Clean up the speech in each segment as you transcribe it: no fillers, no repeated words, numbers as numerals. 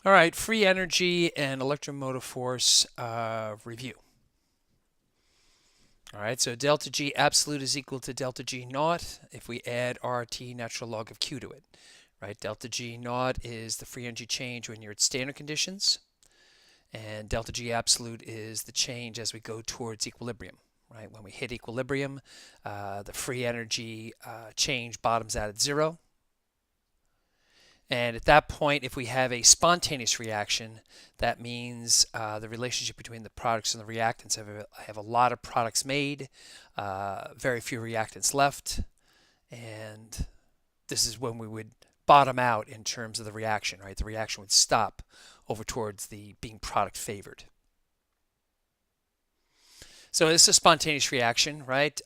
All right, free energy and electromotive force review. All right, so delta G absolute is equal to delta G naught if we add RT natural log of Q to it. Right, delta G naught is the free energy change when you're at standard conditions, and delta G absolute is the change as we go towards equilibrium. Right, when we hit equilibrium, the free energy change bottoms out at zero. And at that point, if we have a spontaneous reaction, that means the relationship between the products and the reactants have a lot of products made, very few reactants left, and this is when we would bottom out in terms of the reaction, right? The reaction would stop over towards the being product favored. So this is a spontaneous reaction, right?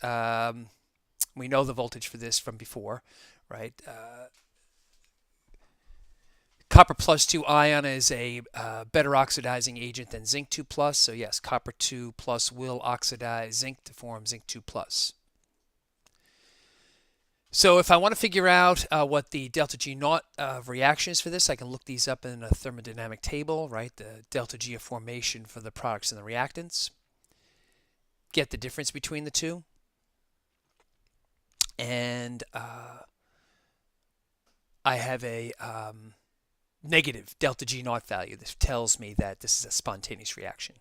We know the voltage for this from before, right? Copper plus 2 ion is a better oxidizing agent than zinc 2 plus. So yes, copper 2 plus will oxidize zinc to form zinc 2 plus. So if I want to figure out what the delta G naught reaction is for this, I can look these up in a thermodynamic table, right? The delta G of formation for the products and the reactants. Get the difference between the two. And I have a negative delta G naught value. This tells me that this is a spontaneous reaction.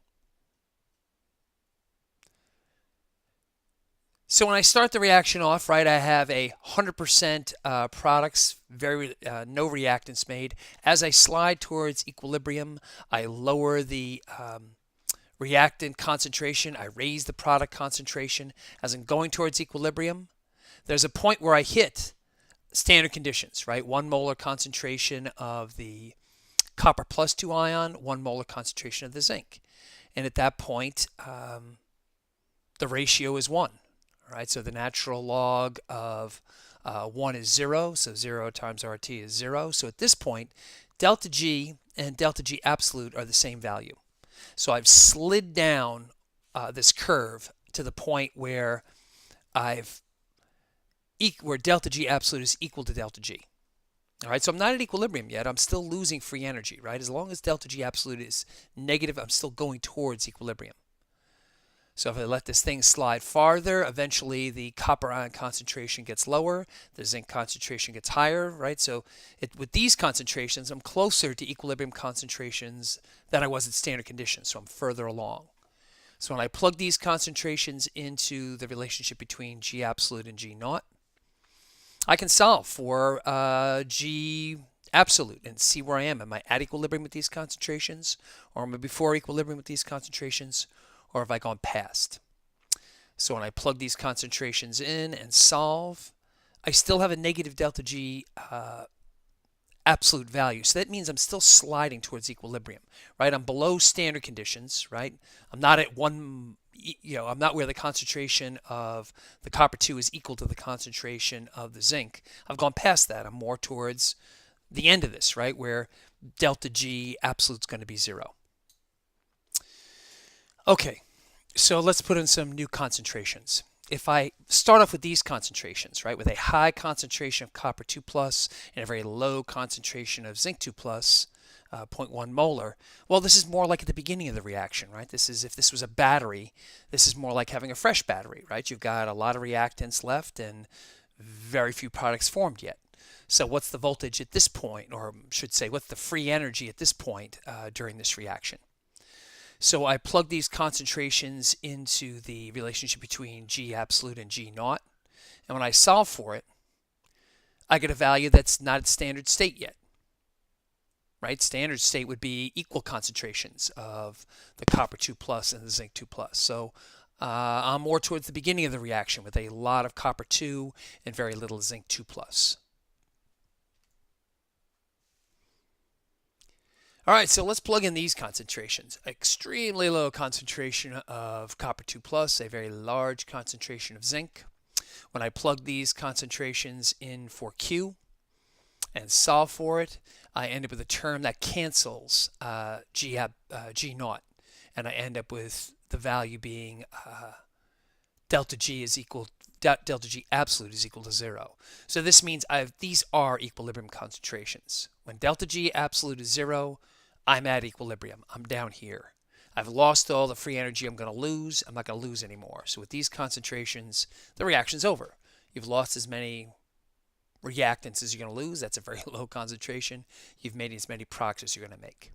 So when I start the reaction off, right, I have a 100% products, no reactants made. As I slide towards equilibrium, I lower the reactant concentration. I raise the product concentration. As I'm going towards equilibrium, there's a point where I hit standard conditions, right? 1 molar concentration of the copper plus 2 ion, 1 molar concentration of the zinc. And at that point, the ratio is 1. Right, so the natural log of 1 is 0, so 0 times RT is 0. So at this point, delta G and delta G absolute are the same value. So I've slid down this curve to the point where where delta G absolute is equal to delta G. All right, so I'm not at equilibrium yet. I'm still losing free energy, right? As long as delta G absolute is negative, I'm still going towards equilibrium. So if I let this thing slide farther, eventually the copper ion concentration gets lower, the zinc concentration gets higher, right? So with these concentrations, I'm closer to equilibrium concentrations than I was at standard conditions, so I'm further along. So when I plug these concentrations into the relationship between G absolute and G naught, I can solve for G absolute and see where I am. Am I at equilibrium with these concentrations, or am I before equilibrium with these concentrations, or have I gone past? So when I plug these concentrations in and solve, I still have a negative delta G absolute value. So that means I'm still sliding towards equilibrium, right? I'm below standard conditions, right? I'm not at one, I'm not where the concentration of the copper 2 is equal to the concentration of the zinc. I've gone past that. I'm more towards the end of this, right? Where delta G absolute is going to be 0. Okay, so let's put in some new concentrations. If I start off with these concentrations, right, with a high concentration of copper 2 plus and a very low concentration of zinc 2 plus, 0.1 molar, well, this is more like at the beginning of the reaction, right? This is, if this was a battery, this is more like having a fresh battery, right? You've got a lot of reactants left and very few products formed yet. So what's the voltage at this point, or I should say, what's the free energy at this point during this reaction? So I plug these concentrations into the relationship between G absolute and G naught. And when I solve for it, I get a value that's not at standard state yet. Right? Standard state would be equal concentrations of the copper 2 plus and the zinc 2 plus. So I'm more towards the beginning of the reaction with a lot of copper 2 and very little zinc 2 plus. All right, so let's plug in these concentrations. Extremely low concentration of copper 2 plus, a very large concentration of zinc. When I plug these concentrations in for Q and solve for it, I end up with a term that cancels G naught, and I end up with the value being delta G absolute is equal to 0. So this means these are equilibrium concentrations. When delta G absolute is 0, I'm at equilibrium. I'm down here. I've lost all the free energy I'm going to lose. I'm not going to lose anymore. So with these concentrations, the reaction's over. You've lost as many reactants as you're going to lose. That's a very low concentration. You've made as many products as you're going to make.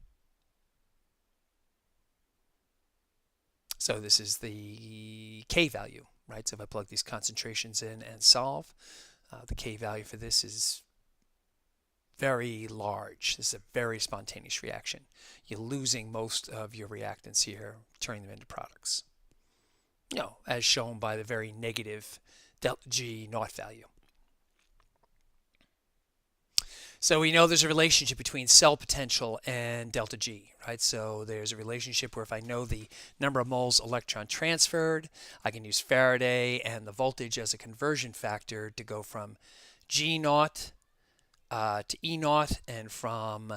So this is the K value, right? So if I plug these concentrations in and solve, the K value for this is very large. This is a very spontaneous reaction. You're losing most of your reactants here, turning them into products. As shown by the very negative delta G naught value. So we know there's a relationship between cell potential and delta G, right? So there's a relationship where if I know the number of moles electron transferred, I can use Faraday and the voltage as a conversion factor to go from G naught to E naught and from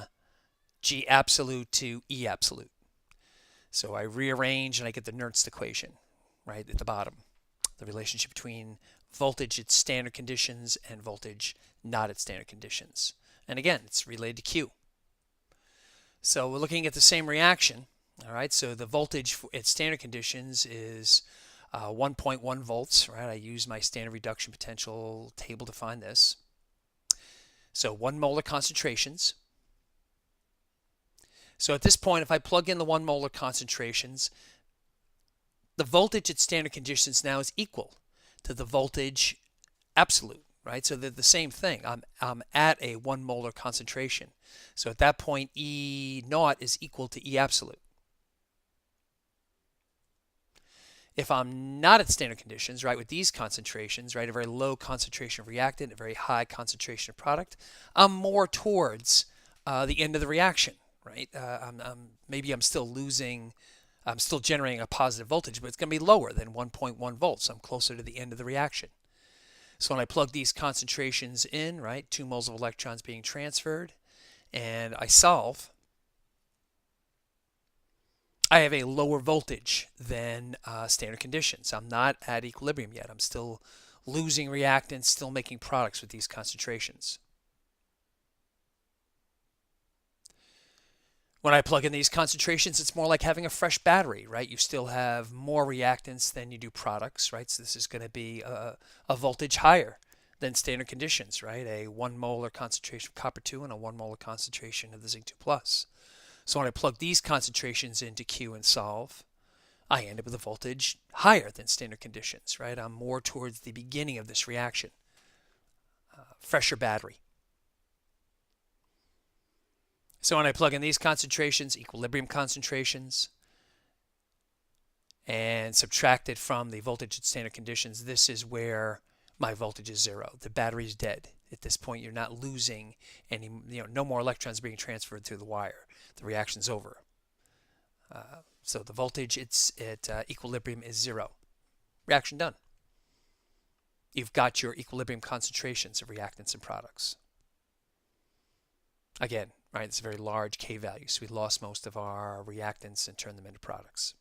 G absolute to E absolute. So I rearrange and I get the Nernst equation right at the bottom. The relationship between voltage at standard conditions and voltage not at standard conditions. And again, it's related to Q. So we're looking at the same reaction. All right, so the voltage at standard conditions is 1.1 volts, right? I use my standard reduction potential table to find this. So 1 molar concentrations. So at this point, if I plug in the 1 molar concentrations, the voltage at standard conditions now is equal to the voltage absolute, right? So they're the same thing. I'm at a 1 molar concentration. So at that point, E naught is equal to E absolute. If I'm not at standard conditions, right, with these concentrations, right, a very low concentration of reactant, a very high concentration of product, I'm more towards the end of the reaction, right? Maybe I'm still losing, I'm still generating a positive voltage, but it's going to be lower than 1.1 volts. I'm closer to the end of the reaction. So when I plug these concentrations in, right, 2 moles of electrons being transferred, and I solve, I have a lower voltage than standard conditions. I'm not at equilibrium yet. I'm still losing reactants, still making products with these concentrations. When I plug in these concentrations, it's more like having a fresh battery, right? You still have more reactants than you do products, right? So this is going to be a voltage higher than standard conditions, right? A 1 molar concentration of copper 2 and a 1 molar concentration of the zinc 2 plus. So when I plug these concentrations into Q and solve, I end up with a voltage higher than standard conditions, right? I'm more towards the beginning of this reaction. Fresher battery. So when I plug in these concentrations, equilibrium concentrations, and subtract it from the voltage at standard conditions, this is where my voltage is 0. The battery is dead. At this point, you're not losing any, no more electrons being transferred through the wire. The reaction's over. So the voltage at equilibrium is 0. Reaction done. You've got your equilibrium concentrations of reactants and products. Again, right, it's a very large K value, so we lost most of our reactants and turned them into products.